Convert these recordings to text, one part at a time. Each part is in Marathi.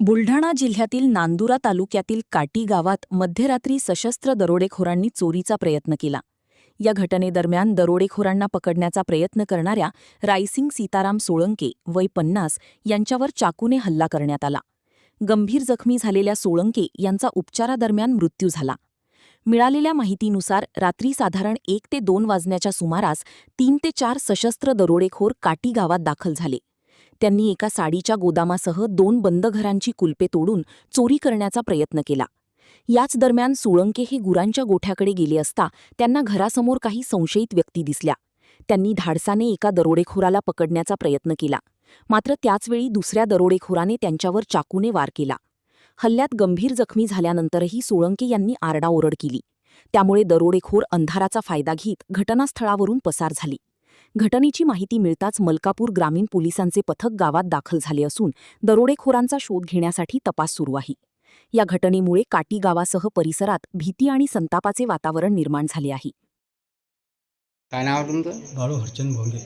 बुलढाणा जिल्ह्यातील नांदुरा तालुक्यातील काटी गावात मध्यरात्री सशस्त्र दरोडेखोरांनी चोरीचा प्रयत्न केला. या घटनेदरम्यान दरोडेखोरांना पकडण्याचा प्रयत्न करणाऱ्या रायसिंग सीताराम सोळंके वय 50 यांच्यावर चाकूने हल्ला करण्यात आला. गंभीर जखमी झालेल्या सोळंके यांचा उपचारादरम्यान मृत्यू झाला. मिळालेल्या माहितीनुसार रात्री साधारण 1 ते 2 वाजण्याच्या सुमारास 3 ते 4 सशस्त्र दरोडेखोर काटी गावात दाखल झाले. त्यांनी एका साडीच्या गोदामासह 2 बंद घरांची कुलपे तोडून चोरी करण्याचा प्रयत्न केला. याच दरम्यान सोळंके हे गुरांच्या गोठ्याकडे गेले असता त्यांना घरासमोर काही संशयित व्यक्ती दिसल्या. त्यांनी धाडसाने एका दरोडेखोराला पकडण्याचा प्रयत्न केला. मात्र त्याचवेळी दुसऱ्या दरोडेखोराने त्यांच्यावर चाकूने वार केला. हल्ल्यात गंभीर जखमी झाल्यानंतरही सोळंके यांनी आरडाओरड केली. त्यामुळे दरोडेखोर अंधाराचा फायदा घेत घटनास्थळावरून पसार झाले. घटनेची माहिती मिळताच मलकापूर ग्रामीण पोलिसांचे पथक गावात दाखल झाले असून दरोडेखोरांचा शोध घेण्यासाठी तपास सुरू आहे. या घटनेमुळे काटी गावासह परिसरात भीती आणि संतापाचे वातावरण निर्माण झाले आहे. काय नाव आहे तुमचं? बाळू हरचंद भोंगे.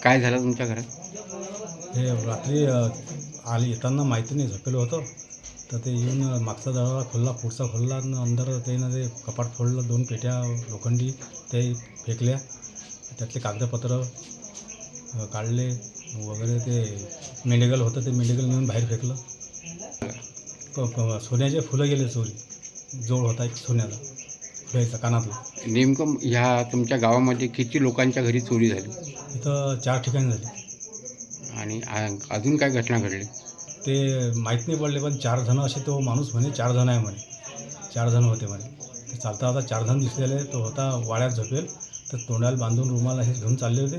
काय झालं तुमच्या घरात? हे रात्री आले येताना माहिती नाही, झोपेलं होतं. तर ते येऊन मागचा दरवाजा खोलला, पुढचा खोलला आणि अंदर त्यानं ते कपाट फोडलं. 2 पेट्या लोखंडी ते फेकल्या. त्यातले कागदपत्र काढले वगैरे. ते मेडिकल होतं, ते मेडिकल नेऊन बाहेर फेकलं. सोन्याचे फुलं गेले चोरी. जोड होता एक सोन्याचा फुलाचा कानातला. नेमकं ह्या तुमच्या गावामध्ये किती लोकांच्या घरी चोरी झाली इथं 4 ठिकाणी झाली. आणि अजून काय घटना घडली? ते माहीत नाही पडले, पण 4 जण असे. तो माणूस म्हणे 4 जण आहे म्हणे. 4 जण होते म्हणे. ते चालता आता 4 जण दिसलेले. तो होता वाड्यात झोपेल. तर तोंडाला बांधून रुमाला हे घेऊन चालले होते.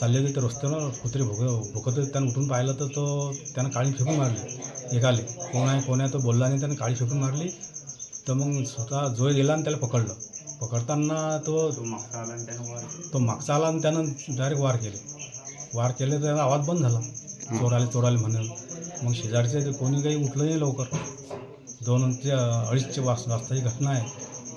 तर रस्त्यानं कुत्रे भुकत होते. त्यानं उठून पाहिलं तर त्यानं काळी फेकून मारली. एकाले कोण आहे तो बोलला नाही. त्यानं काळी फेकून मारली. तर मग स्वतः जोय गेला आणि त्याला पकडलं. पकडताना तो मागचा आला आणि त्यानं डायरेक्ट वार केले. तर त्याचा आवाज बंद झाला. चोराले म्हणून. मग शेजारचे कोणी काही उठलं नाही लवकर. 2 ते 2:30 वाजताची घटना आहे.